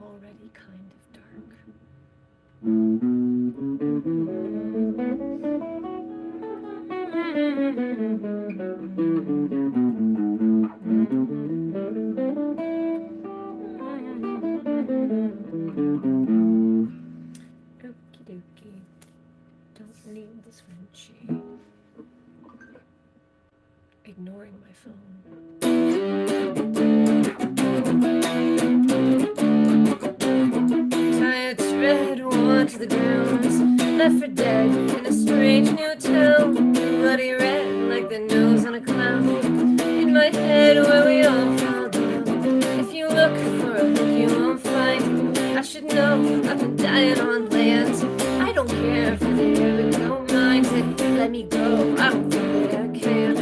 already kind of dark. Okie dokie. Don't need this Frenchie. Ignoring my phone. Tired thread worn to the ground, left for dead in a strange new town. Bloody red like the nose on a clown. In my head where we all fall down. If you look for a hook you won't find. I should know I've been dying on land. I don't care for the air but don't mind it. Let me go, I don't think that I can.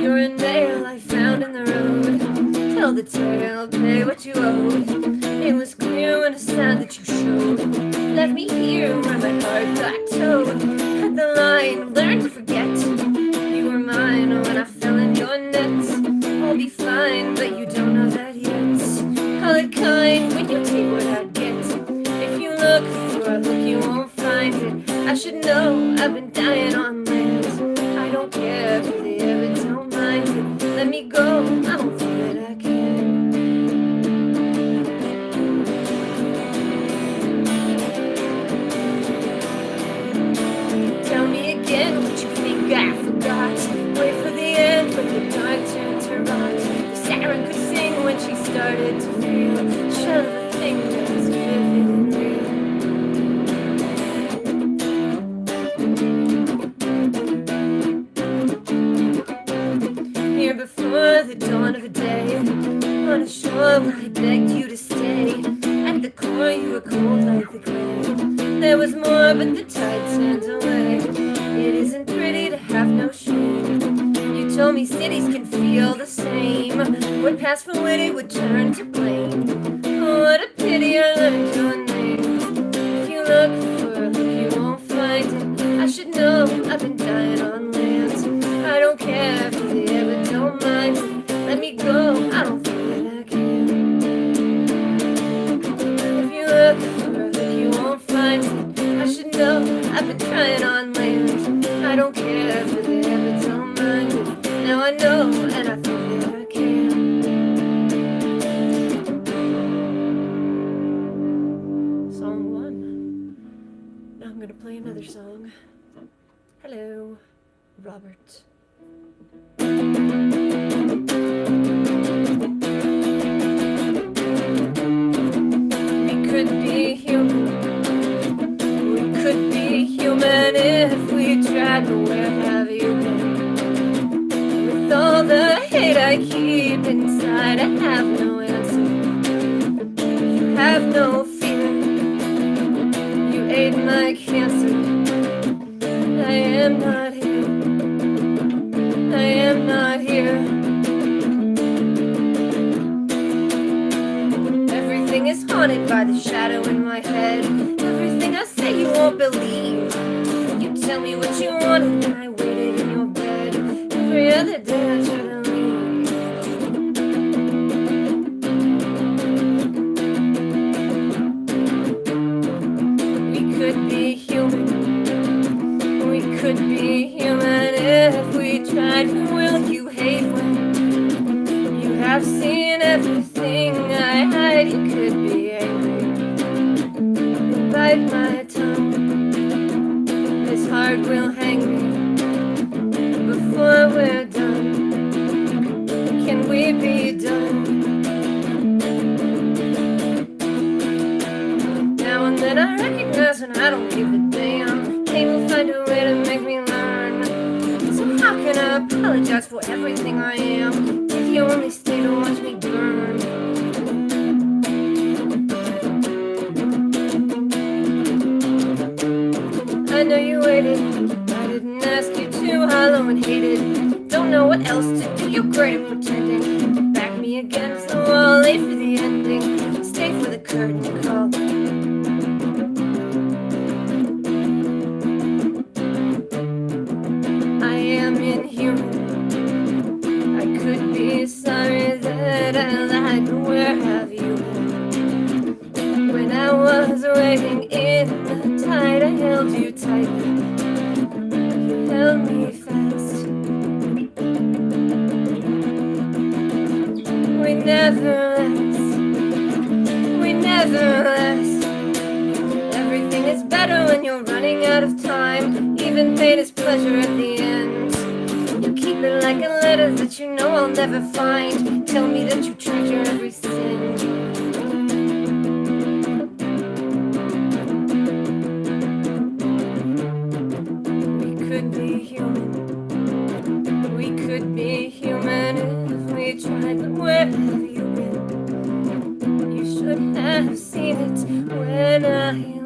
You're a nail I found in the road. Tell the tale, pay what you owed. It was clear when I sound that you showed. Left me here where my heart got towed. Cut the line, learn to forget. You were mine when I fell in your nets. I'll be fine, but you don't know that yet. Call it kind when you take what I get. If you look for a hook you won't find it. I should know I've been dying on land. I don't care for the air, but don't mind it. Let me go, I don't think that I can. Tell me again what you think I forgot. Wait for the end when the dark turned to rot. The siren could sing when she started to feel. Shell of a thing that was vivid and real. Here before the dawn of a day, on a shore where I begged you to stay. At the core you were cold like the clay. There was more but the tide turned away. It isn't pretty to have no shame. You told me cities can feel the same. What passed for witty would turn to blame. Oh, what a pity I learned your name. If you look for a hook you won't find it. I should know I've been dying on land. I don't care for the air but don't mind it. Let me go, I don't think that I can. If you look for a hook you won't find it. I should know I've been trying on land. I don't care for the air but don't mind it. Now I know and I think that I can. Song 1. Now I'm gonna play another song. Hello, Robert. We could be human. We could be human if we tried, but where have you been? With all the hate I keep inside, I have no answer. You have no fear. You ate my cancer. I am not here. I am not here. Everything is haunted by the shadow in my head. Everything I say you won't believe. You tell me what you want and then I waited in your bed. Every other day I try to leave. We could be human. We could be human if we tried. Who will you hate when you have seen everything I hide? You could be angry. Bite my tongue. This heart will hang me before we're done. Can we be done? Now and then I recognize when I don't give a damn. They will find a way to make me learn. So how can I apologize for everything I am if you only stay to watch me burn? I know you waited. I didn't ask you to. Hollow and hated. Don't know what else to do. You're great at pretending. Back me against the wall. Late for the ending. Stay for the curtain call. I am inhuman. I could be sorry that I lied, but where have you been? When I was waiting in the tide, I held you tightly, you held me fast. We never last, we never last. Everything is better when you're running out of time. Even pain is pleasure at the end. You keep it like a letter that you know I'll never find. Tell me that you treasure every sin. We could be human. We could be human if we tried. But where have you been? You should have seen it when I lied.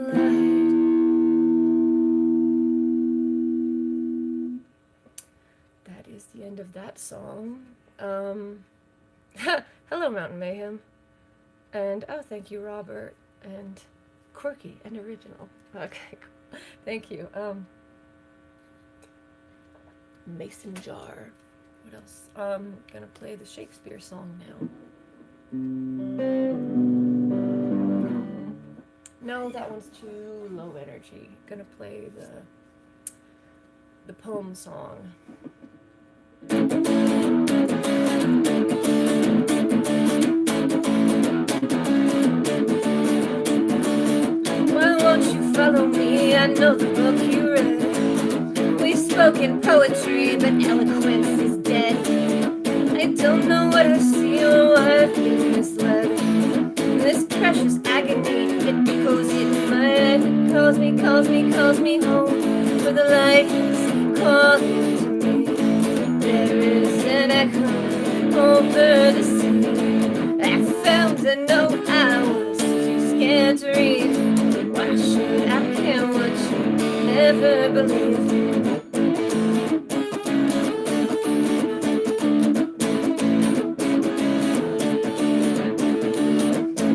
That is the end of that song. Hello, Mountain Mayhem. And, oh, thank you, Robert. And quirky and original. Okay, cool. Thank you. Mason jar. What else? Gonna play the Shakespeare song now. No, that one's too low energy. Gonna play the poem song. Why won't you follow me? I know the book you read. We've spoken poetry, but eloquence is dead. I don't know what I see or why I've been misled. This precious agony, it echoes in my head. It calls me, calls me, calls me home. For the light is calling to me. There is an echo over the sea. I found a note I was too scared to read. Why should I care what you never believe?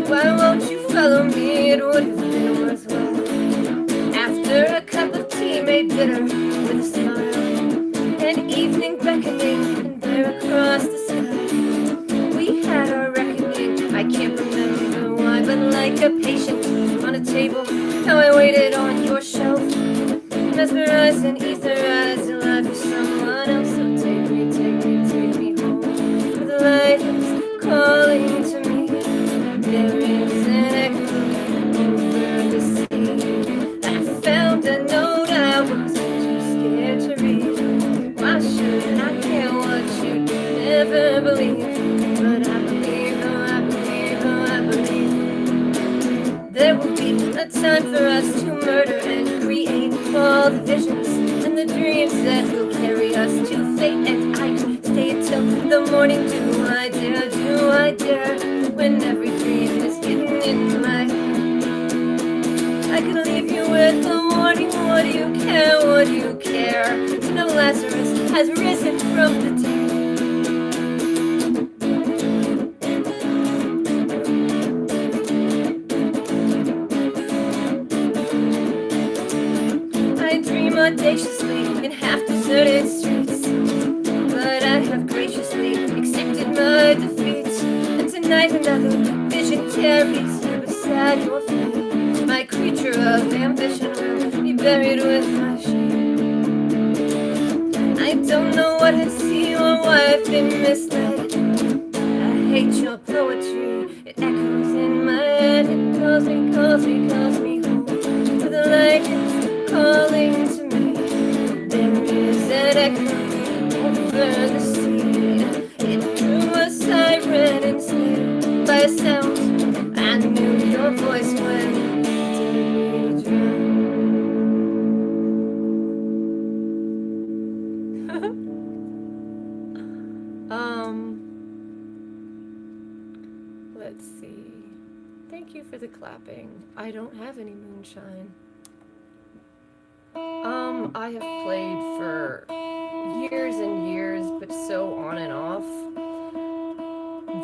Why won't you follow me? It would have been worthwhile. After a cup of tea made bitter with a smile, an evening beckoning, and there across the sky, we had our reckoning. I can't remember why, but like a patient on a table, how I waited on your shelf, mesmerized and etherized, alive for someone else. So take me, take me, take me home. For the light is calling to me. There is an echo over the sea. I found a note I was too scared to read. Why should I care what you never believe? But I believe, oh I believe, oh I believe. There will be a time for us to murder and create all the visions and the dreams that will carry us to fate. And I can stay until the morning. Do I dare, do I dare? When every dream is hidden in my head, I could leave you with a warning. What do you care? What do you care? No, Lazarus has risen from the dead. I dream audaciously in half-deserted streets, but I have graciously accepted my defeat. And tonight another vision carries here beside your feet. My creature of ambition will be buried with my shame. I don't know what I see or why I've been misled. I hate your poetry, it echoes in my head. It calls me, calls me, calls me home. To the light it's calling to me. There is an echo over the sea. It drew a siren instead by a sound. I knew your voice when it did me let's see. Thank you for the clapping. I don't have any moonshine. I have played for years and years, but so on and off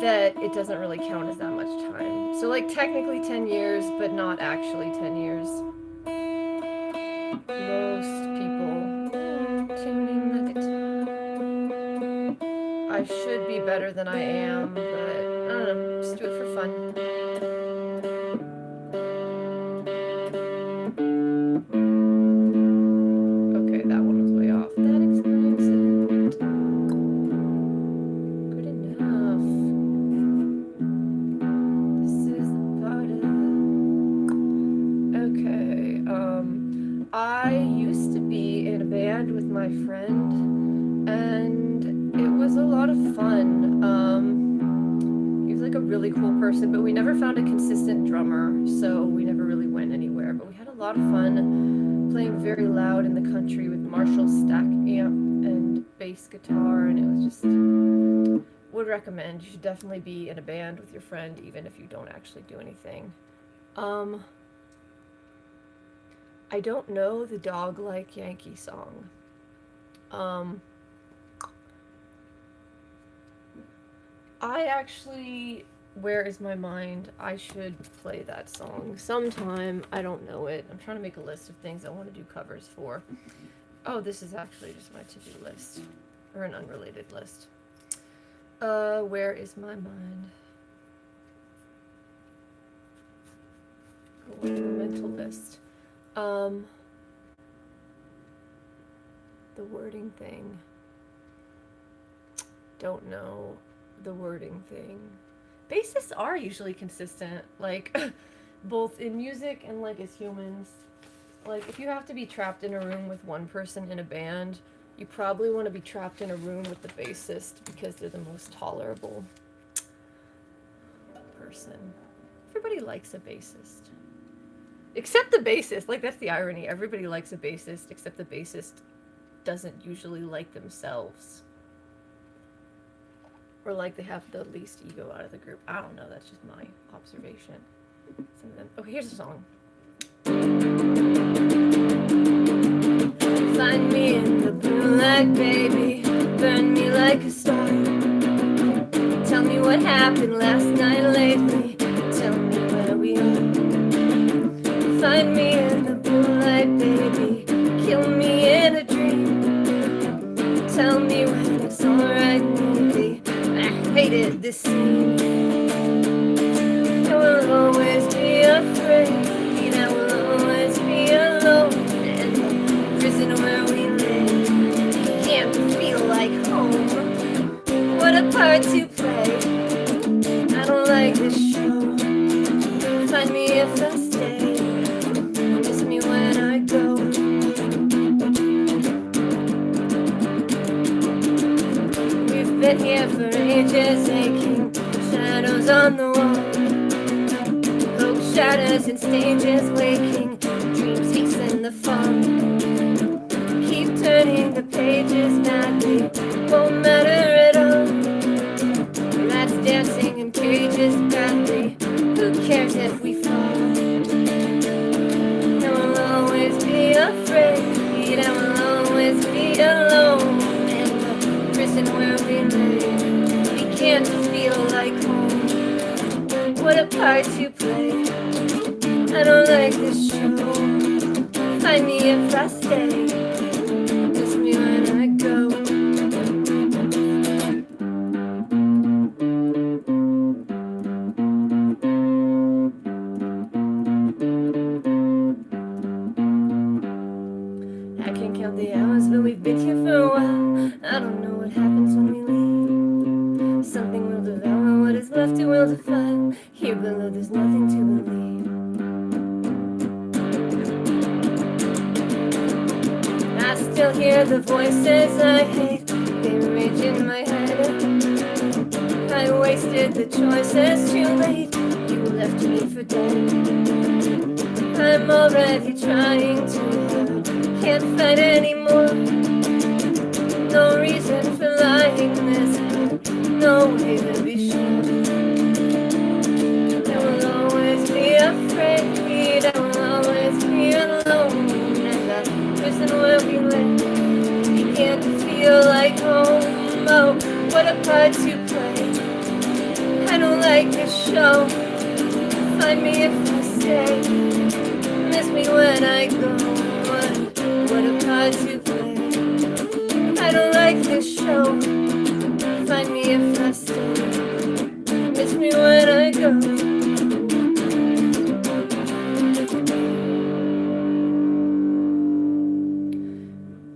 that it doesn't really count as that much time. So like technically 10 years, but not actually 10 years. Most people tuning the guitar. I I should be better than I am, but I don't know, just do it for fun. Okay, that one was way off. That explains it. Good enough. This is the part of... Okay, I used to be in a band with my friend, and it was a lot of fun. He was like a really cool person, but we never found a consistent drummer, so we never really went anywhere. But we had a lot of fun playing very loud in the country with Marshall stack amp and bass guitar, and it was just... Would recommend. You should definitely be in a band with your friend, even if you don't actually do anything. I don't know the Dog Like Yankee song. I actually, Where Is My Mind? I should play that song sometime. I don't know it. I'm trying to make a list of things I want to do covers for. Oh, this is actually just my to-do list, or an unrelated list. Where Is My Mind? Go into a mental list. The wording thing. Don't know the wording thing. Bassists are usually consistent, like, both in music and, like, as humans. Like, if you have to be trapped in a room with one person in a band, you probably want to be trapped in a room with the bassist because they're the most tolerable person. Everybody likes a bassist. Except the bassist. Like, that's the irony. Everybody likes a bassist, except the bassist doesn't usually like themselves. Or like they have the least ego out of the group. I don't know, that's just my observation. Some of them. Okay, here's a song. Find me in the blue light, baby. Burn me like a star. Tell me what happened last night lately. Tell me where we are. Find me in the blue light, baby. Kill me in a dream. Tell me when it's alright, baby. I hated this scene. I will always be afraid. I will always be alone in the prison where we live. Can't feel like home. What a part to play. I don't like this show. Find me if I stay. Miss me when I go. We've been here for ages, aching shadows on the wall. Hope shadows and stages waking, dreams hasten the fall. Keep turning the pages madly, won't matter at all. Rats dancing in cages badly, who cares if we fall? I will always be afraid, I will always be alone in the prison where we live. We can't feel like home. What a part to play. I don't like this show. Find me if I stay. Miss me when I go. I can't count the hours, but we've been here for a while. I don't know what happens when we leave. Something will devour what is left, it will defile. Here below there's nothing to believe. I still hear the voices I hate, they rage in my head. I wasted the choices too late, you left me for dead. I'm already trying too hard, can't fight anymore. No reason for lying this hard, no way to be sure. I will always be afraid, I will always be alone in that prison where we live. You can't feel like home, oh, what a part to play. I don't like this show, find me if I stay. Miss me when I go, what a part to play. I don't like this show, Find me if I stay. Miss me when I go.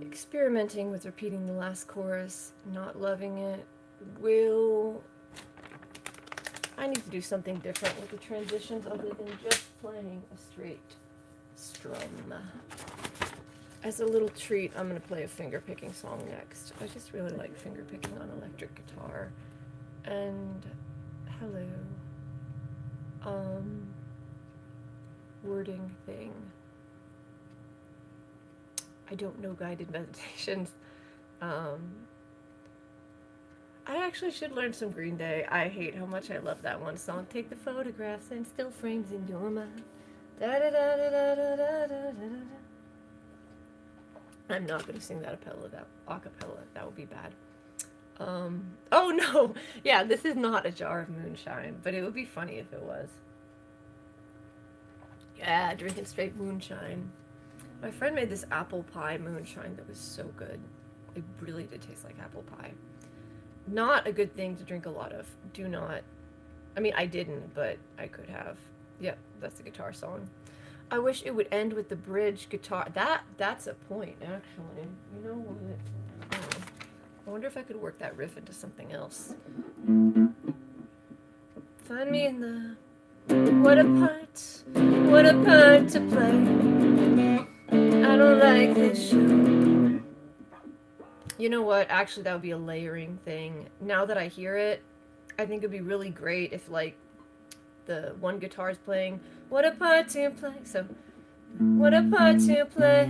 Experimenting with repeating the last chorus, not loving it, I need to do something different with the transitions other than just playing a straight strum. As a little treat, I'm going to play a fingerpicking song next. I just really like fingerpicking on electric guitar. And hello. Wording thing. I don't know guided meditations. I actually should learn some Green Day. I hate how much I love that one song. Take the photographs and still frames in your mind. Da da da da da da da da da. I'm not going to sing that a cappella. That would be bad. Oh no! Yeah, this is not a jar of moonshine, but it would be funny if it was. Yeah, drinking straight moonshine. My friend made this apple pie moonshine that was so good. It really did taste like apple pie. Not a good thing to drink a lot of. Do not. I mean, I didn't, but I could have. Yep, that's the guitar song. I wish it would end with the bridge guitar. That's a point, actually. You know what? Oh, I wonder if I could work that riff into something else. Find me in the... What a part to play. I don't like this show. You know what? Actually, that would be a layering thing. Now that I hear it, I think it'd be really great if, like, the one guitar is playing, what a part to play. So, what a part to play.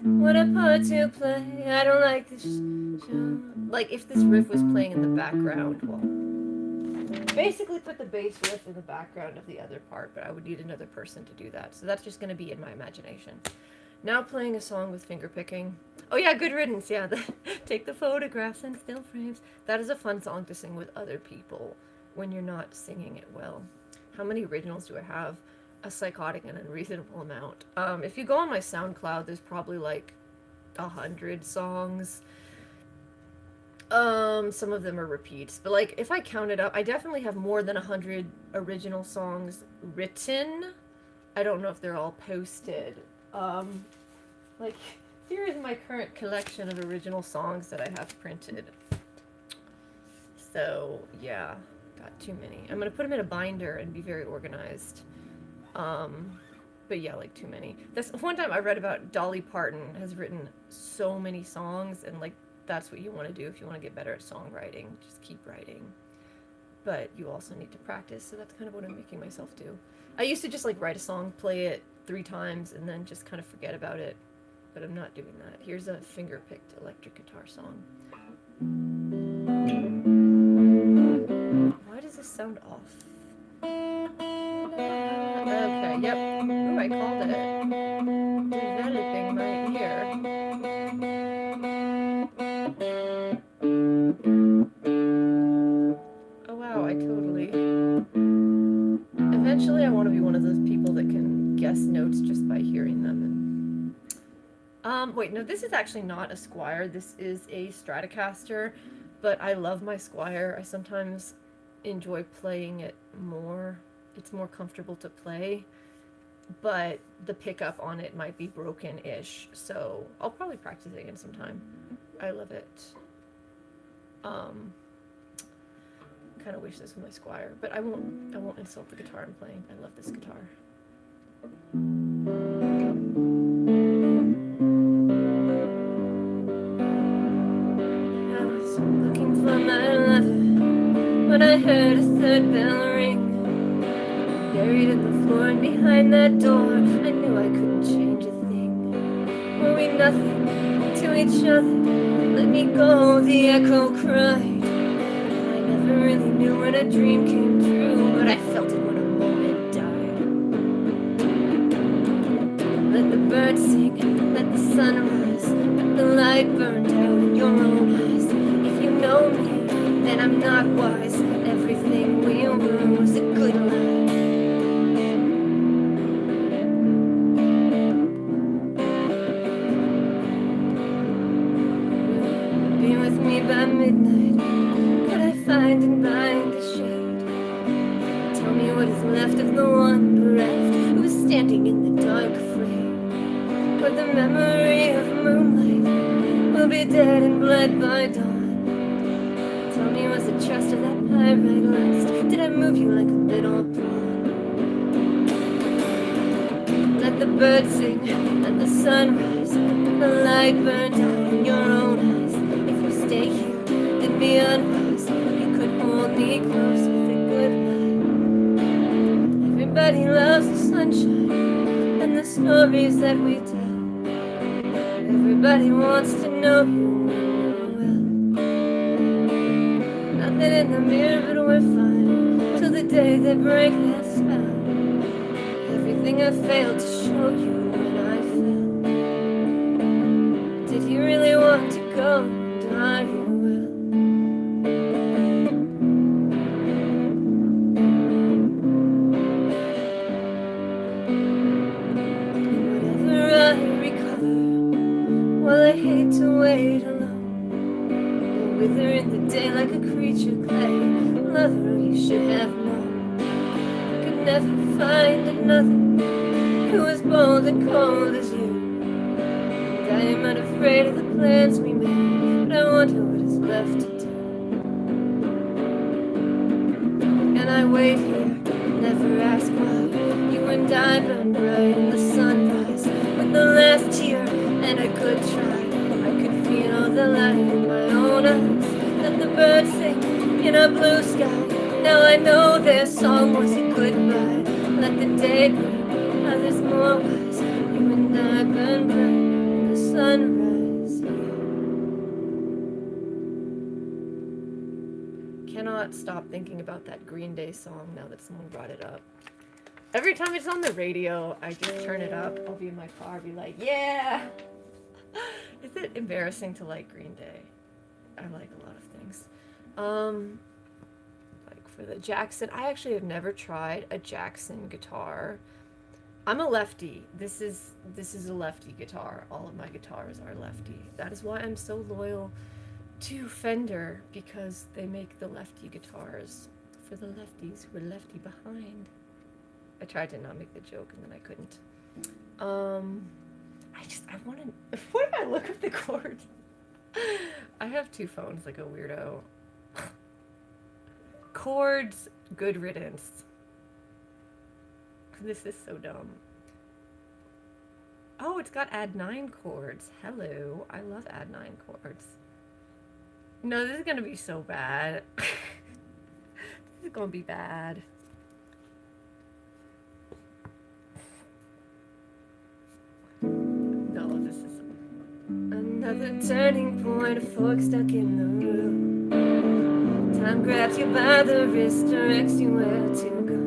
What a part to play. I don't like this show. Like, if this riff was playing in the background, well, basically put the bass riff in the background of the other part, but I would need another person to do that. So that's just going to be in my imagination. Now playing a song with fingerpicking. Oh yeah, Good Riddance, yeah. Take the photographs and still frames. That is a fun song to sing with other people when you're not singing it well. How many originals do I have? A psychotic and unreasonable amount. If you go on my SoundCloud, there's probably like 100 songs. Some of them are repeats, but like if I count it up, I definitely have more than 100 original songs written. I don't know if they're all posted. Like here is my current collection of original songs that I have printed. So yeah, got too many. I'm gonna put them in a binder and be very organized. But yeah, like too many. That's one time I read about Dolly Parton has written so many songs, and like that's what you want to do if you want to get better at songwriting. Just keep writing. But you also need to practice, so that's kind of what I'm making myself do. I used to just like write a song, play it 3 times, and then just kind of forget about it. But I'm not doing that. Here's a finger-picked electric guitar song. Why does this sound off? Okay, yep. Ooh, I called it. Developing my ear. Oh wow, I totally... Eventually I want to be one of those people that can guess notes just by hearing them. Wait, no, this is actually not a Squier. This is a Stratocaster, but I love my Squier. I sometimes enjoy playing it more. It's more comfortable to play, but the pickup on it might be broken-ish, so I'll probably practice it again sometime. I love it. Kind of wish this was my Squier, but I won't insult the guitar I'm playing. I love this guitar. I was looking for my lover when I heard a third bell ring. Buried in the floor and behind that door, I knew I couldn't change a thing. Were we nothing to each other? Let me go, the echo cried. I never really knew when a dream came true, but I felt it when a moment died. Let the birds sing, let the sun rise, let the light burn down in your own eyes. If you know me, then I'm not wise. Everything we were was a good lie. By midnight, find and bind the shade. Tell me what is left of the one bereft who is standing in the dark afraid. But the memory of moonlight will be dead and bled by dawn. Tell me, was the trust of that pyrite last? Did I move you like a little pawn? Let the birds sing, let the sun rise, let the light burn down in your own eyes. If you stay here, then be unwise. You could hold me close with a goodbye. Everybody loves the sunshine and the stories that we tell. Everybody wants to know you well. Nothing in the mirror, but we're fine till the day they break that spell. Everything I failed to show you when I fell. Did you really want to go? And are you well? And whenever I recover, well, I hate to wait alone. You'll wither in the day like a creature clay. Lover, you should have known. I could never find another who was bold and cold as you. And I am not afraid of the plans we made, but I wonder what is left to do. And I wait here, never ask why. You and I burn bright in the sunrise with the last tear, and I could try. I could feel the light in my own eyes. Let the birds sing in a blue sky. Now I know their song was a goodbye. Let the day burn, others more wise. You and I burn bright in the sunrise. Cannot stop thinking about that Green Day song now that someone brought it up. Every time it's on the radio, I just turn it up. I'll be in my car, be like, yeah! Is it embarrassing to like Green Day? I like a lot of things. Like for the Jackson, I actually have never tried a Jackson guitar. I'm a lefty. This is a lefty guitar. All of my guitars are lefty. That is why I'm so loyal to Fender, because they make the lefty guitars for the lefties who are lefty behind. I tried to not make the joke and then I couldn't. I want to, what if I look up the chords? I have two phones like a weirdo. Chords, good riddance. This is so dumb. Oh, it's got add 9 chords. Hello, I love add 9 chords. No, this is gonna be so bad. This is gonna be bad. No, this is another turning point, a fork stuck in the room. Time grabs you by the wrist, directs you where to go.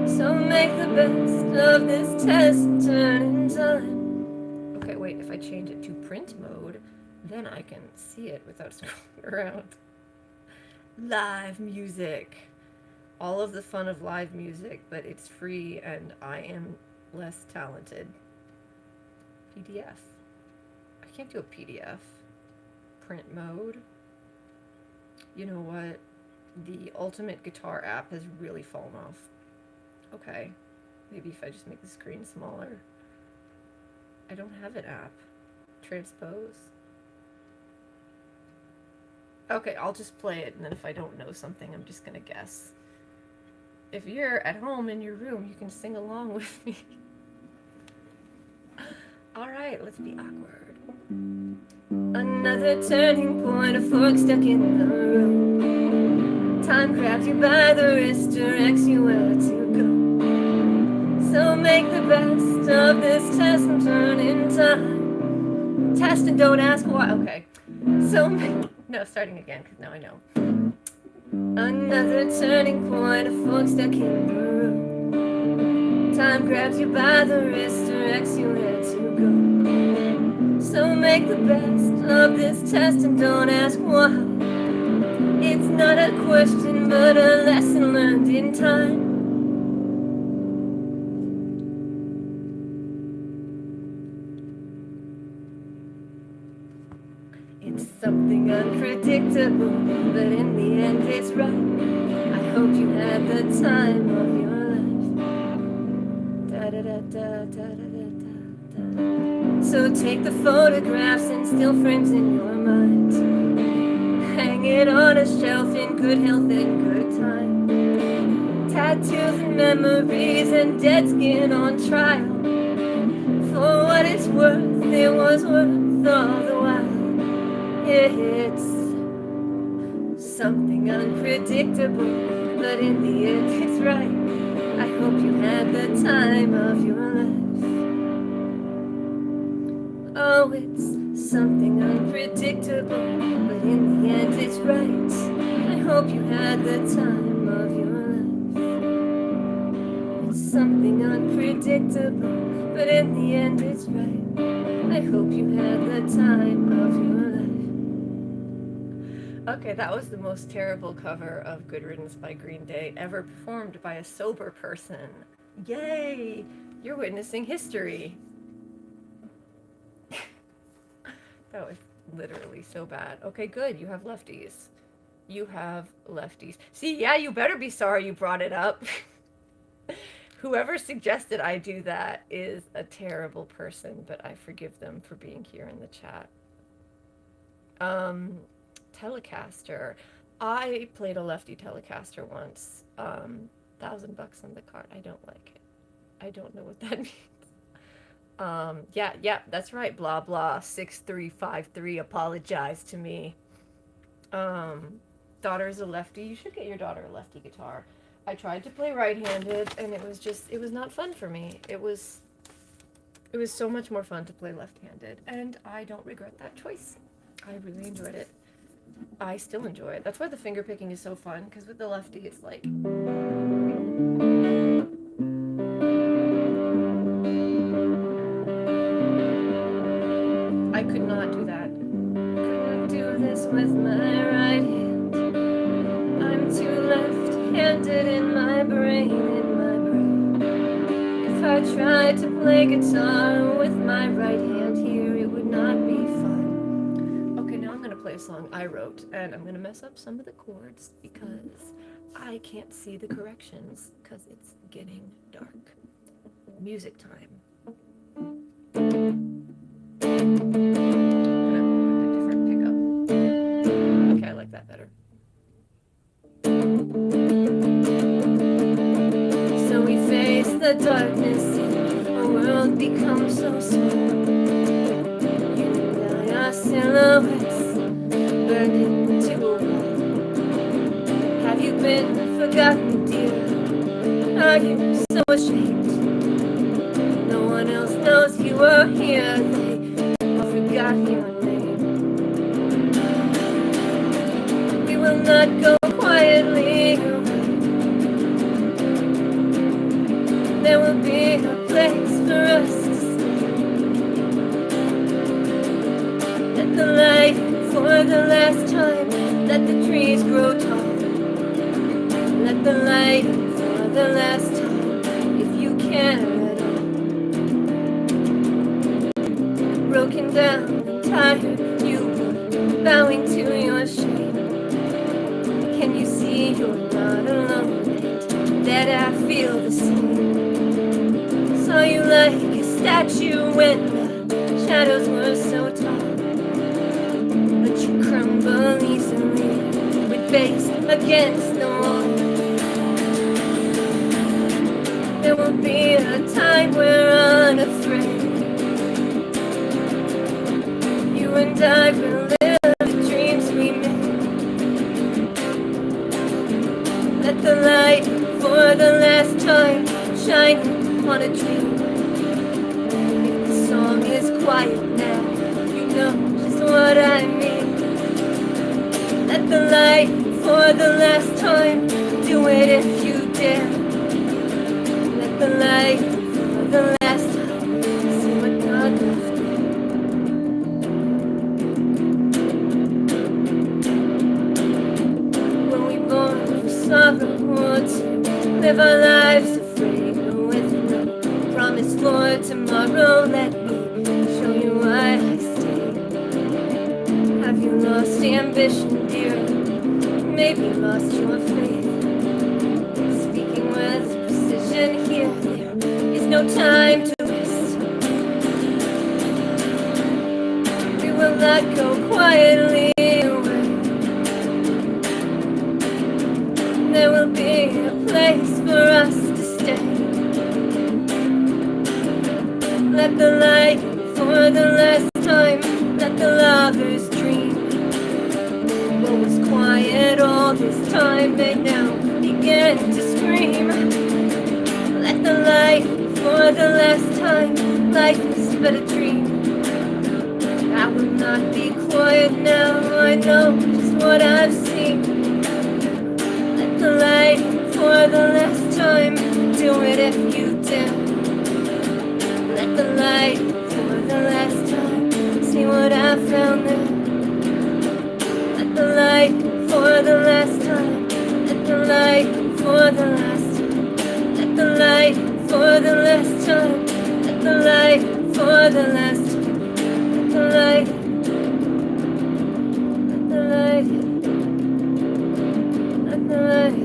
So make the best of this test and turn in time. Okay, wait, if I change it to print mode, then I can see it without scrolling around. Live music. All of the fun of live music, but it's free and I am less talented. PDF. I can't do a PDF. Print mode. You know what? The Ultimate Guitar app has really fallen off. Okay. Maybe if I just make the screen smaller. I don't have an app. Transpose. Okay, I'll just play it, and then if I don't know something, I'm just gonna guess. If you're at home in your room, you can sing along with me. Alright, let's be awkward. Another turning point, a fork stuck in the road. Time grabs you by the wrist, directs you where to go. So make the best of this test and turn in time. Test and don't ask why. Okay. So no, starting again, because now I know. Another turning point, a fork stuck in the road. Time grabs you by the wrist, directs you where to go. So make the best of this test and don't ask why. It's not a question, but a lesson learned in time. It's something unpredictable, but in the it's right. I hope you had the time of your life. Da da da da da da da da. So take the photographs and still frames in your mind. Hang it on a shelf in good health and good time. Tattoos and memories and dead skin on trial. For what it's worth, it was worth all the while. It's something unpredictable, but in the end it's right. I hope you had the time of your life. Oh, it's something unpredictable, but in the end it's right. I hope you had the time of your life. It's something unpredictable, but in the end it's right. I hope you had the time of your life. Okay, that was the most terrible cover of Good Riddance by Green Day ever performed by a sober person. Yay! You're witnessing history. That was literally so bad. Okay, good. You have lefties. You have lefties. See, yeah, you better be sorry you brought it up. Whoever suggested I do that is a terrible person, but I forgive them for being here in the chat. Telecaster. I played a lefty Telecaster once. $1,000 on the card. I don't like it. I don't know what that means. Yeah, that's right. Blah, blah. 6353. Apologize to me. Daughter's a lefty. You should get your daughter a lefty guitar. I tried to play right-handed, and it was not fun for me. It was so much more fun to play left-handed, and I don't regret that choice. I really enjoyed it. I still enjoy it. That's why the finger picking is so fun, because with the lefty, it's like... I could not do that. Couldn't do this with my right hand. I'm too left-handed in my brain, If I tried to play guitar with my right hand here, it would not be fun. Okay, now I'm going to play a song I wrote, and I'm going to mess up some of the chords because I can't see the corrections because it's getting dark. Music time. Okay, I like that better. So we face the darkness and our world becomes so small. You and I are silhouettes burned into a wall. Have you been forgotten, dear? Are you so ashamed? No one else knows you were here. They all forgot your name. We will not go quietly away. There will be a place for us to stay. Let the light for the last time. Let the trees grow tall. Let the light for the last time, if you can at all. Broken down and tired, you were bowing to your shame. Can you see you're not alone and that I feel the same? Saw you like a statue when the shadows were so tall. But you crumble easily with face against the wall. There will be a time we're unafraid. You and I will live the dreams we made. Let the light for the last time shine on a dream. If the song is quiet now, you know just what I mean. Let the light for the last time do it if you dare. The light for the last time, see what God left there. When we born for sorrow or to live our lives afraid, with no promise for tomorrow, let me show you why I stayed. Have you lost ambition, dear? maybe lost your faith. Speaking with precision here, there is no time to rest. We will not go quietly away. There will be a place for us to stay. Let the light for the last time, let the lovers dream. What was quiet all this time may now begin to scream. Let the light for the last time, life is but a dream. I will not be quiet now, I know just what I've seen. Let the light for the last time, do it if you dare. Let the light for the last time, see what I found there. Let the light for the last time, let the light for the last time, let the light for the last time, let the light for the last time, let the light, let the light, let the light.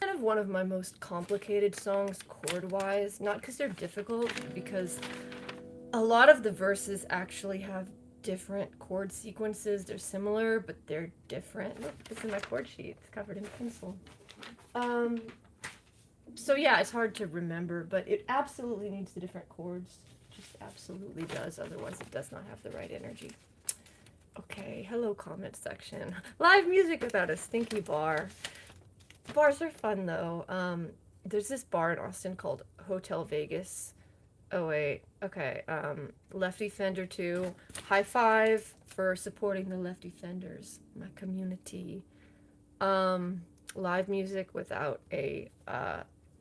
Kind of one of my most complicated songs chord-wise, not because they're difficult, because a lot of the verses actually have different chord sequences. They're similar, but they're different. Look, this is my chord sheet. It's covered in pencil. So yeah, it's hard to remember, but it absolutely needs the different chords. It just absolutely does, otherwise it does not have the right energy. Okay, hello comment section. Live music without a stinky bar. Bars are fun though. There's this bar in Austin called Hotel Vegas. Oh wait, okay. Lefty Fender 2. High five for supporting the Lefty Fenders, my community. Live music without a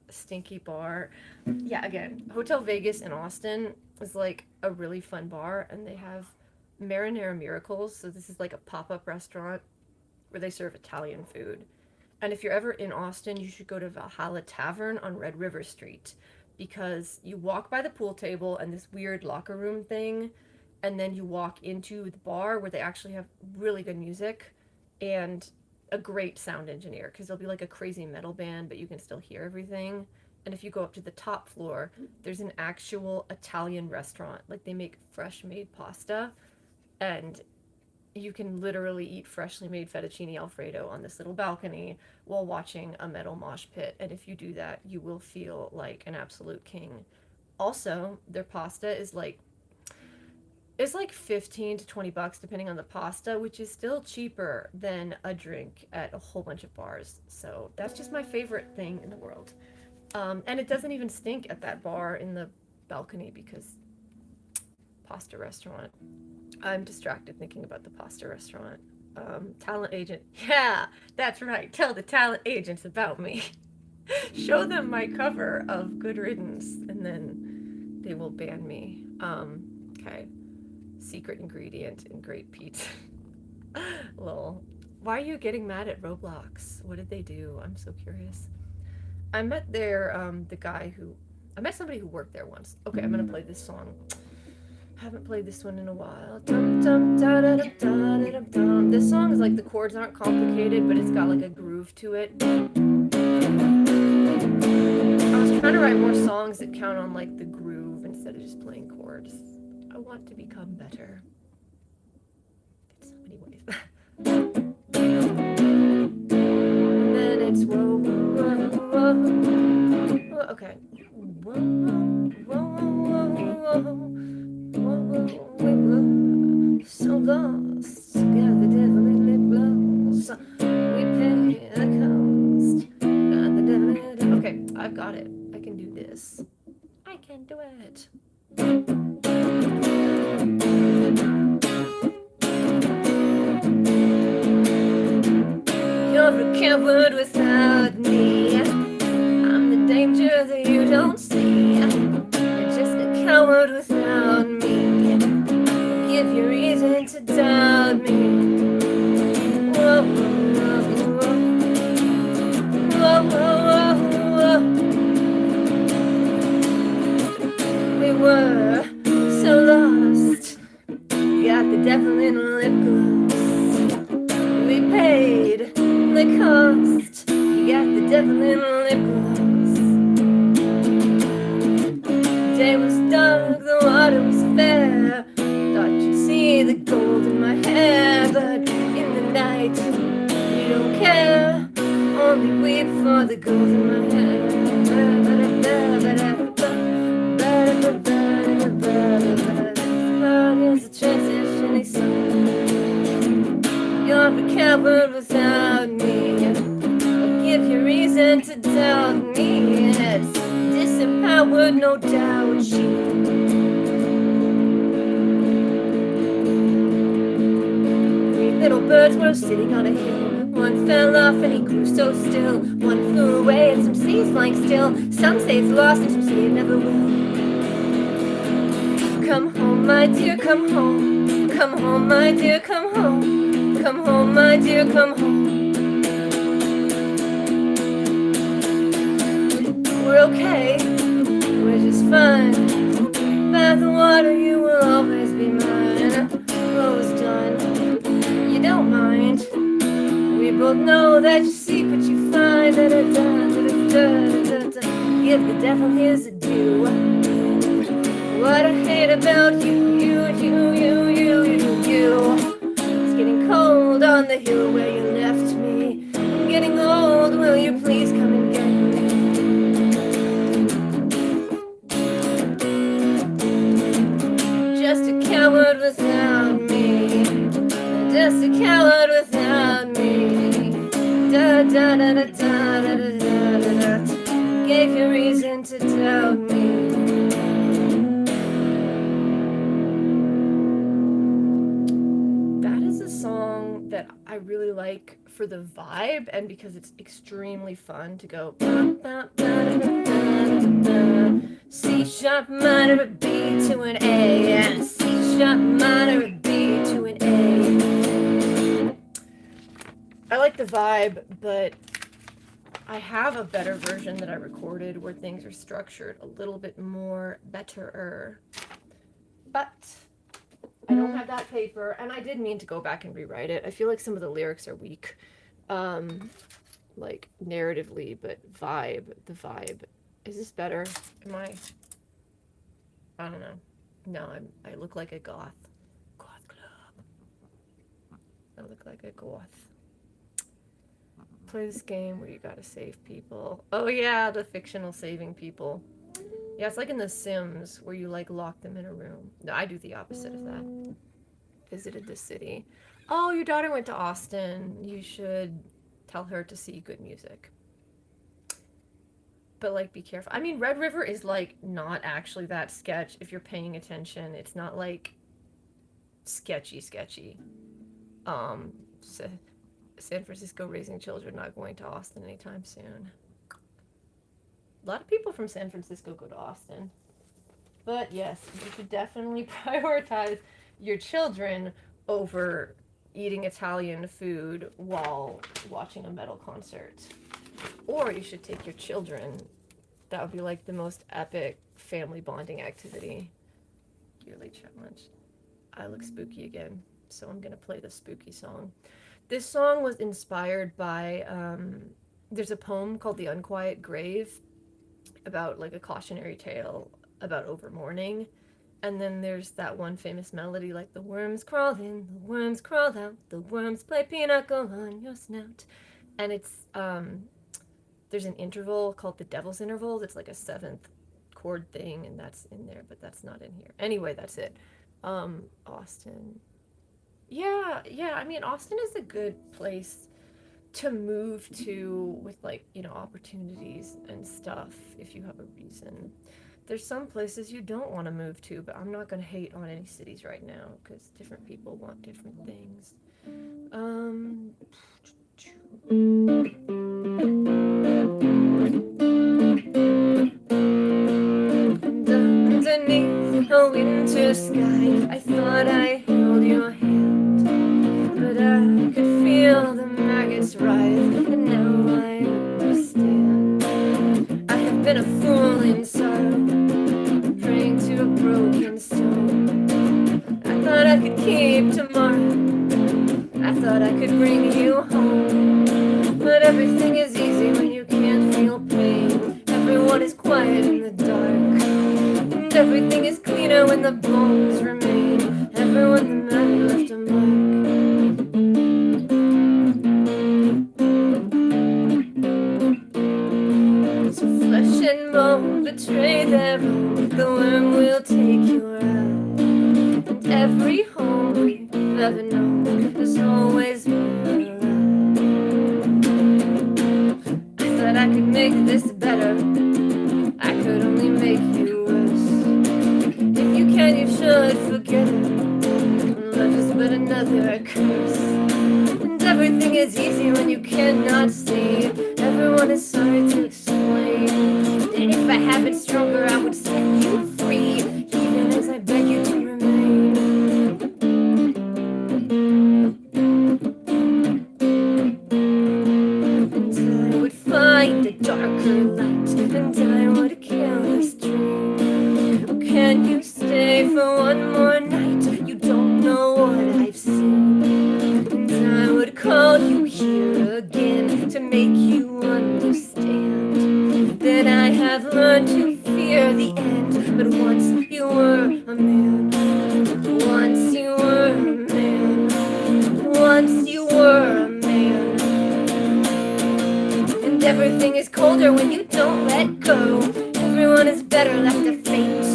stinky bar. Yeah, again, Hotel Vegas in Austin is like a really fun bar, and they have Marinara Miracles. So this is like a pop-up restaurant where they serve Italian food. And if you're ever in Austin, you should go to Valhalla Tavern on Red River Street, because you walk by the pool table and this weird locker room thing, and then you walk into the bar where they actually have really good music and a great sound engineer, because there'll be like a crazy metal band, but you can still hear everything. And if you go up to the top floor, there's an actual Italian restaurant. Like, they make fresh made pasta, and you can literally eat freshly made fettuccine alfredo on this little balcony while watching a metal mosh pit. And if you do that, you will feel like an absolute king. Also, their pasta is like, it's like 15 to 20 bucks depending on the pasta, which is still cheaper than a drink at a whole bunch of bars. So that's just my favorite thing in the world. And it doesn't even stink at that bar in the balcony, because pasta restaurant. I'm distracted thinking about the pasta restaurant. Talent agent. Yeah, that's right. Tell the talent agents about me. Show them my cover of Good Riddance, and then they will ban me. Okay. Secret ingredient in great pizza. Lol. Why are you getting mad at Roblox? What did they do? I'm so curious. I met I met somebody who worked there once. Okay, I'm gonna play this song. Haven't played this one in a while. This song is like, the chords aren't complicated, but it's got like a groove to it. I was trying to write more songs that count on like the groove instead of just playing chords. I want to become better in so many ways. And then it's whoa, whoa, whoa, whoa. Okay. Whoa, whoa, whoa, whoa, whoa. So lost, got the devil in lip gloss. We pay the cost. Got the devil in it. Okay, I've got it. I can do this. I can do it. You're a coward without me. I'm the danger that you don't see. You're just a coward without me. Give you reason to doubt me. Whoa, whoa, whoa, whoa, whoa, whoa, whoa. We were devil in lip gloss. We paid the cost. You got the devil in lip gloss. The day was dark, the water was fair. Thought you'd see the gold in my hair, but in the night you don't care. Only weep for the gold in my hair. It's a transition song. You're a coward without me. I'll give you reason to doubt me. It's disempowered, no doubt. Three little birds were sitting on a hill. One fell off and he grew so still. One flew away and some say it's flying still. Some say it's lost and some say it never will. Come home, my dear, come home. Come home, my dear, come home. Come home, my dear, come home. We're okay, we're just fine. By the water you will always be mine. Rose done, you don't mind. We both know that you seek what you find. Give the devil his due. What I hate about you. It's getting cold on the hill where you left me. I'm getting old, will you please come and get me? Just a coward without me. Just a coward without me. Da da da da da da da da da. Gave you reason to doubt me. That is a song that I really like for the vibe and because it's extremely fun to go C sharp minor a B to an A and C sharp minor a B to an A. I like the vibe, but I have a better version that I recorded where things are structured a little bit more better. But I don't have that paper, and I did mean to go back and rewrite it. I feel like some of the lyrics are weak, like narratively, but the vibe. Is this better? I don't know. No, I look like a goth club. I look like a goth. Play this game where you gotta save people. Oh yeah, the fictional saving people. Yeah, it's like in The Sims where you like lock them in a room. No, I do the opposite of that. Visited the city. Oh, your daughter went to Austin. You should tell her to see good music. But like, be careful. I mean, Red River is like not actually that sketch if you're paying attention. It's not like sketchy. San Francisco raising children, not going to Austin anytime soon. A lot of people from San Francisco go to Austin. But yes, you should definitely prioritize your children over eating Italian food while watching a metal concert. Or you should take your children. That would be like the most epic family bonding activity. Yearly challenge. I look spooky again, so I'm gonna play the spooky song. This song was inspired by, there's a poem called The Unquiet Grave about like a cautionary tale about overmourning. And then there's that one famous melody like the worms crawl in, the worms crawl out, the worms play pinochle on your snout. And it's, there's an interval called the Devil's Interval. It's like a 7th chord thing and that's in there, but that's not in here. Anyway, that's it. Austin. Yeah, I mean, Austin is a good place to move to with like, you know, opportunities and stuff if you have a reason. There's some places you don't want to move to, but I'm not going to hate on any cities right now because different people want different things. And underneath a winter sky, I thought I held your hand, but I could feel the maggots rise, and now I understand. I have been a fool in sorrow, praying to a broken stone. I thought I'd could keep tomorrow. I thought I could bring you home. But everything is easy when you can't feel pain. Everyone is quiet in the dark, and everything is cleaner when the bones remain. Everyone that mattered left a mark. So flesh and bone betray their own. The worm will take you out. And every home we've ever known has always been alive. I thought I could make this better. I could only make you worse. If you can, you should forget it. Life is but another curse. And everything is easy when you cannot see. Everyone is sorry to explain. And if I had been stronger, I would set you free, even as I beg you to remain. And I would find a darker light, and I would kill this dream. Can you stay for one more night? You don't know what I've seen. And I would call you here again to make you understand that I have learned to fear the end. But once you were a man, once you were a man, once you were a man. And everything is colder when you don't let go. Everyone is better left to fate.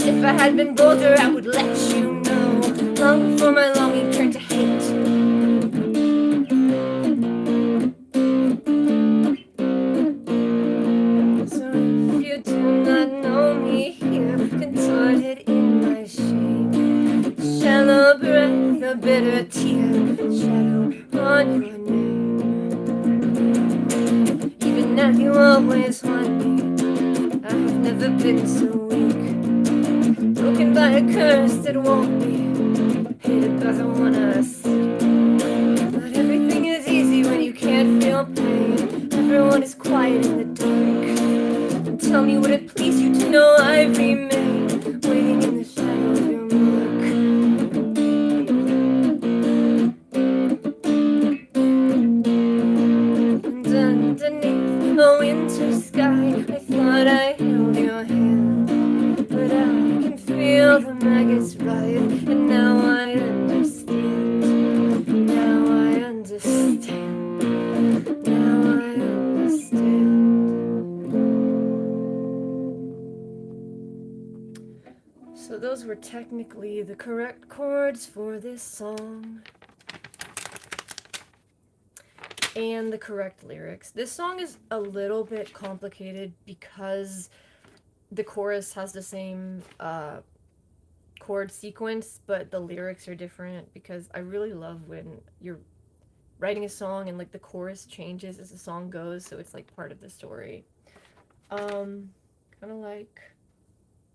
If I had been bolder, I would let you know, long before my longing turned to hate. So if you do not know me here, contorted in my shame, shallow breath, a bitter tear, shadow on your name. Even now you always want me. I have never been so weak, broken by a curse that won't be hated by the one I see. But everything is easy when you can't feel pain. Everyone is quiet in the dark. And tell me, would it please you to know I remain waiting in the shadow of your mark? And underneath a winter sky, I thought I held your hand, but I can feel the maggots writhe. And now I understand. Now I understand. Now I understand. So those were technically the correct chords for this song. And the correct lyrics. This song is a little bit complicated because the chorus has the same chord sequence, but the lyrics are different, because I really love when you're writing a song and like the chorus changes as the song goes, so it's like part of the story. Kind of like,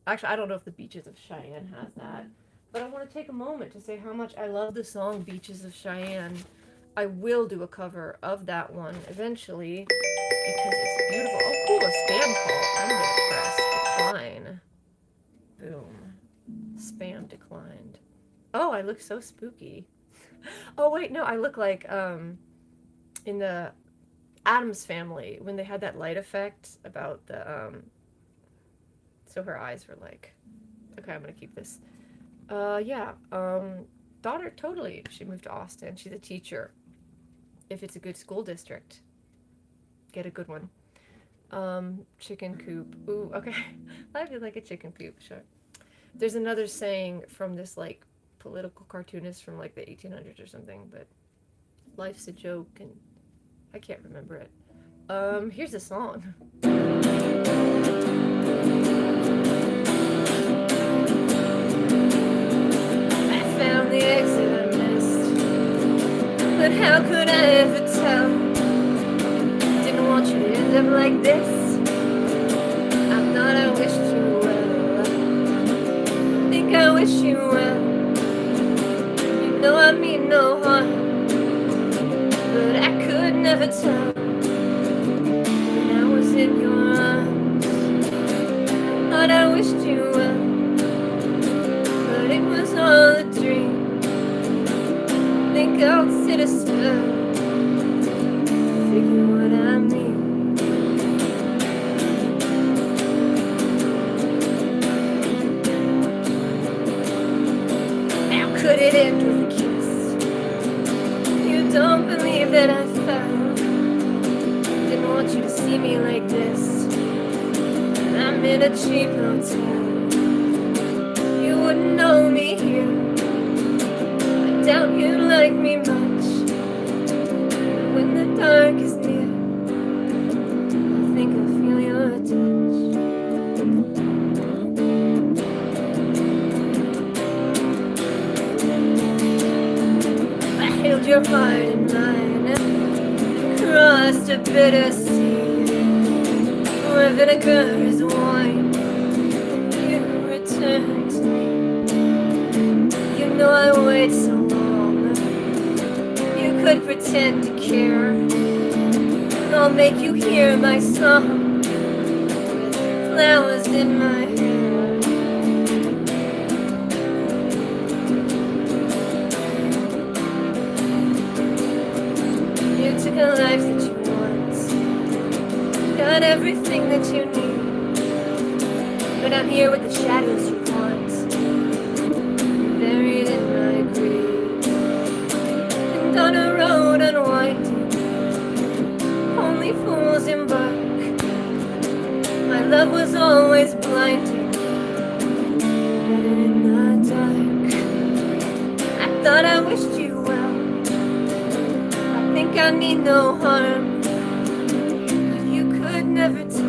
actually I don't know if the Beaches of Cheyenne has that, but I want to take a moment to say how much I love the song Beaches of Cheyenne. I will do a cover of that one eventually because it's beautiful. Oh cool, a spam call. I'm gonna press decline. Boom. Spam declined. Oh, I look so spooky. Oh wait, no, I look like in the Addams Family when they had that light effect about the so her eyes were like, okay, I'm gonna keep this. Yeah, daughter, totally. She moved to Austin. She's a teacher. If it's a good school district, get a good one. Chicken coop. Ooh, okay. I feel like a chicken coop, sure. There's another saying from this like political cartoonist from like the 1800s or something, but life's a joke, and I can't remember it. Here's a song. I found the exit I missed, but how could I ever tell? Didn't want you to end up like this. I thought I wished you well. Think I wish you well. You know I mean no harm, but I could never tell. When I was in your arms, I thought I wished you well, but it was all a dream. else hit a spell. Figure what I mean. How could it end with a kiss? You don't believe that I fell. Didn't want you to see me like this. I'm in a cheap hotel. You wouldn't know me here. I doubt you like me much. When the dark is near, I think I feel your touch. I held your heart in mine, crossed a bitter sea, where vinegar is wine. You returned to me. You know I wait so long. You could pretend to care. I'll make you hear my song with flowers in my hair. You took a life that you want, got everything that you need, but I'm here with the shadows you want, buried in my grief. And on a road unwinding, only fools embark. My love was always blinding, and in the dark, I thought I wished you well. I think I mean no harm, but you could never tell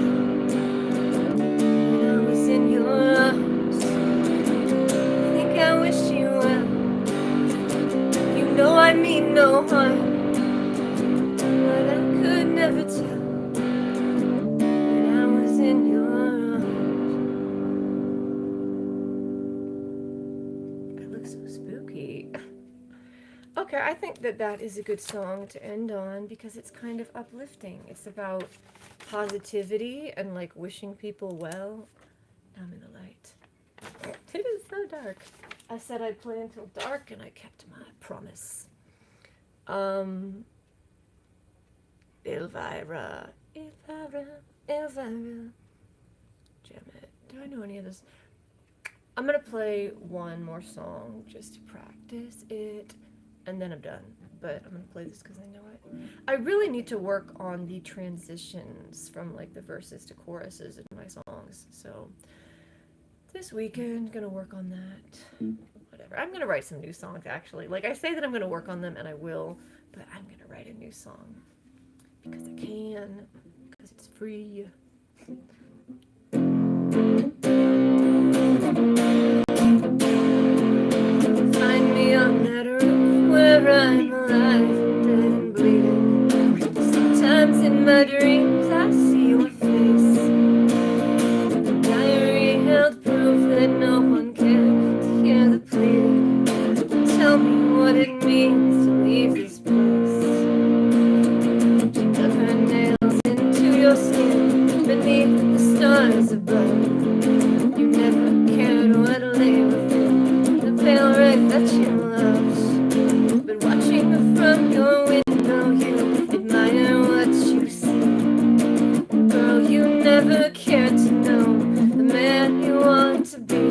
when I was in your arms. I think I wish you well. You know I mean no harm, but I could never tell when I was in your arms. It looks so spooky. Okay, I think that that is a good song to end on because it's kind of uplifting. It's about positivity and like wishing people well. Now I'm in the light. It is so dark. I said I'd play until dark and I kept my promise. Elvira. Jam it. Do I know any of this? I'm gonna play one more song just to practice it, and then I'm done. But I'm gonna play this because I know it. I really need to work on the transitions from like the verses to choruses in my songs. So this weekend, gonna work on that. Whatever. I'm gonna write some new songs actually. Like I say that I'm gonna work on them, and I will, but I'm gonna write a new song because I can, because it's free. Find me on that roof where I'm alive, dead and bleeding. Sometimes in my dreams I see your face. The diary held proof that no one cared to hear the pleading. Tell me what it means to leave this place. She dug her nails into your skin beneath the stars above. You never cared what lay within the pale red that you loved. But watching from your window, you admire what you see. Girl, you never cared to know the man you want to be.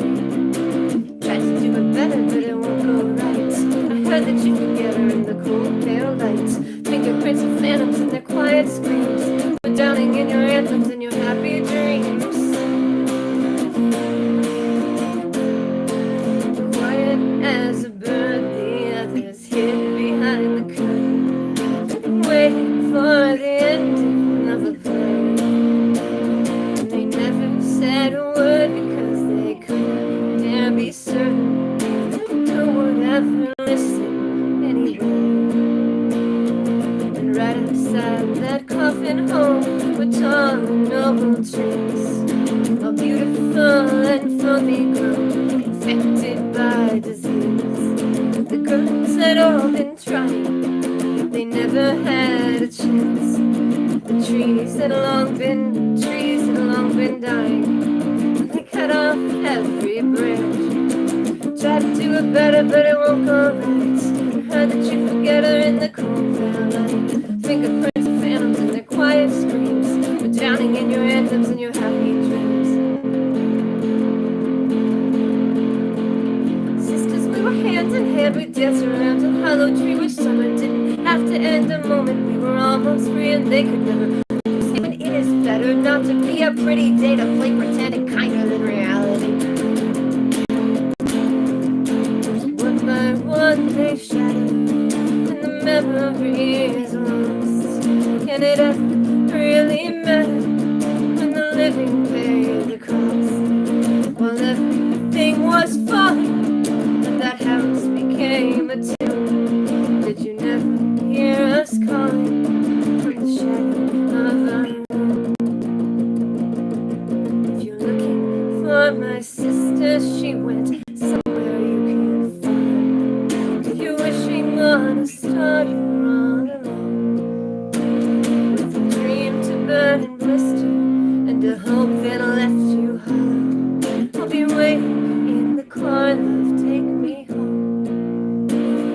Tried to do it better, but it won't go right. I heard that you could get her in the cold, pale lights. Fingerprints of phantoms and their quiet screams. We're drowning in your anthems and your happy dreams. Quiet as a bird, the others hid behind the curtain, waiting for the ending of the play. And they never said a word because they couldn't dare be certain no one would ever listen anyway. And right outside that coffin home were tall and noble trees, all beautiful and fully grown, infected by disease. The girls had all been trying, they never had a chance. The trees had long been dying. They cut off every branch. Tried to do it better, but it won't go right. heard that you forget her in the cold valley. Fingerprints of phantoms and their quiet screams were drowning in your anthems and your happy dreams. Sisters, we were hand in hand, we danced around a hollow tree where summer didn't have to end a moment. We were almost free and they could never. Even it is better not to be a pretty day, to play pretend and kinder than reality. One by one they shatter, and the memory is lost. Can it ever really matter when the living pay the cost? Well, everything was fine, and that house became a tomb. Did you never hear us calling from the shadow of our room? If you're looking for my sister, she went somewhere you can't find. If you're wishing on a star, you're all alone, with a dream to burn and blister and a hope that left you hollow. I'll be waiting in the car, love, take me home.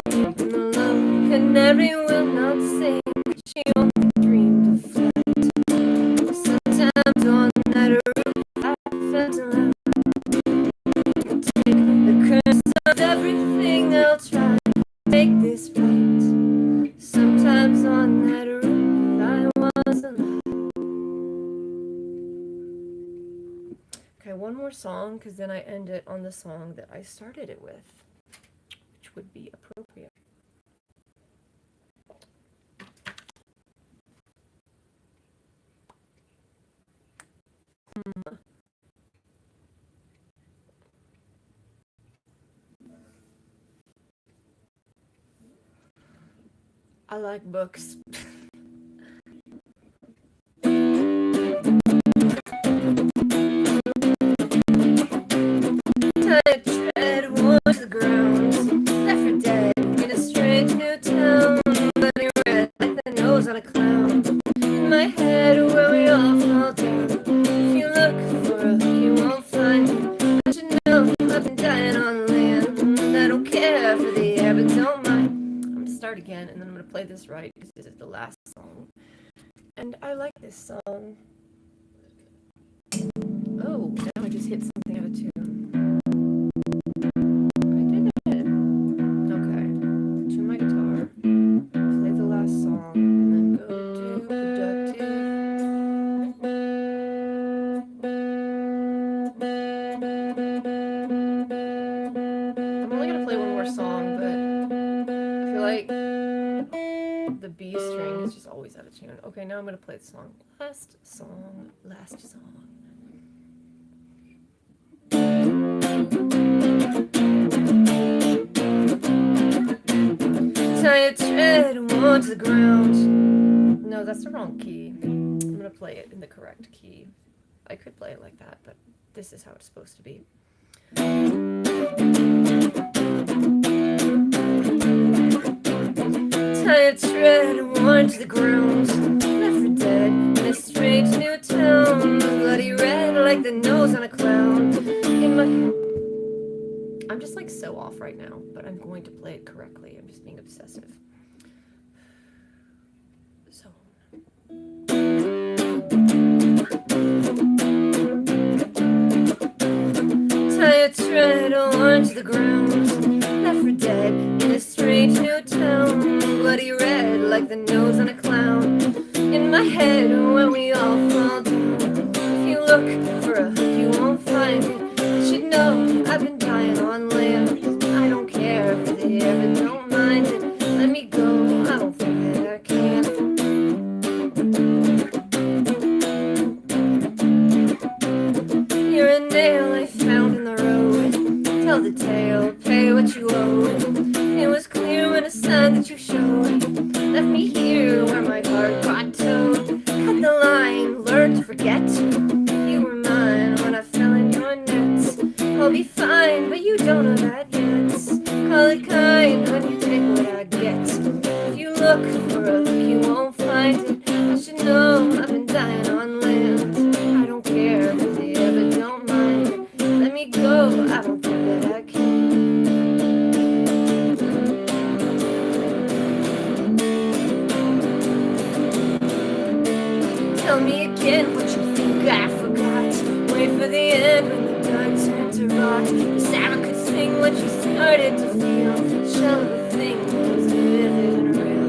And the lone canary will not sing, she only dreamed of flight. Sometimes on that roof I felt alive. Take the curse of everything, I'll try to make this right. Sometimes on that roof I was alive. Okay, one more song, because then I end it on the song that I started it with, which would be appropriate. I like books. Tired tread towards the ground, left for dead in a strange new town. Bloody red like the nose on a clown. In my head where we all fall down. If you look for a hook you won't find it. But you know I've been dying on land. I don't care for the air but don't mind. I'm gonna start again and then I'm gonna play this right because this is the last song. And I like this song. Oh, now I just hit something out of tune. I did it. Okay. Tune my guitar. Play the last song. And then go to productive. I'm only gonna play one more song, but I feel like the B string is just always out of tune. Okay, now I'm gonna play the song. Last song. Last song. Tired tread towards the ground. No, that's the wrong key. I'm gonna play it in the correct key. I could play it like that, but this is how it's supposed to be. Tired tread towards the ground, left for dead in a strange new town. Bloody red like the nose on a clown. In my I'm just like so off right now, but I'm going to play it correctly. I'm just being obsessive. So. Tired tread towards the ground, left for dead in a strange new town. Bloody red like the nose on a clown. In my head when we all fall down. If you look for a hook you won't find it. You should know I've been dying on land. I don't care for the air but don't mind it. Let me go, I don't think that I can. You're a nail I found in the road. Tell the tale, pay what you owe. It was clear when a sign that you showed left me here where my heart got towed. Cut the line, learn to forget. You were mine when I fell in your nets. I'll be fine, but you don't know that yet. Call it kind when you take what I get. If you look for a hook, you won't find it. I should know I've been dying on land. I don't care for the air, but don't mind it. Let me go, I don't think that I can. Sarah could sing when she started to feel the shell of a thing was vivid and real.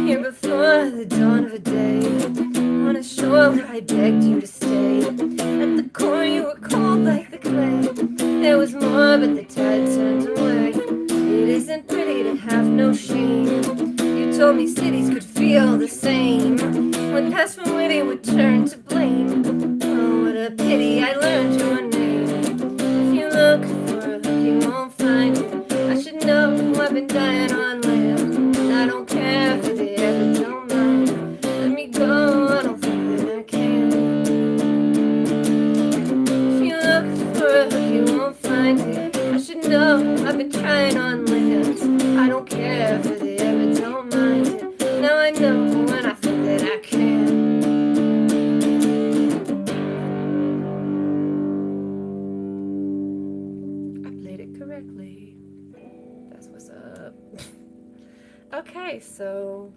Here before the dawn of a day, on a shore where I begged you to stay. At the core you were cold like the clay. There was more, but the tide turned away. It isn't pretty to have no shame. You told me cities could feel the same. When past from witty would turn to blame. Oh, what a pity I learned your name. If you look for a hook, you won't find it. I should know, I've been dying on land. I don't care for the air, but don't mind. Let me go, I don't think that I can. If you look for a hook, you won't find it. I should know, I've been trying on land. I don't care for the air, but don't mind it. Now I know when I think that I can. I played it correctly. That's what's up. Okay, so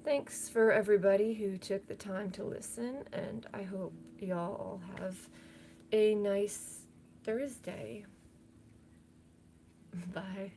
thanks for everybody who took the time to listen, and I hope y'all all have a nice Thursday. Bye.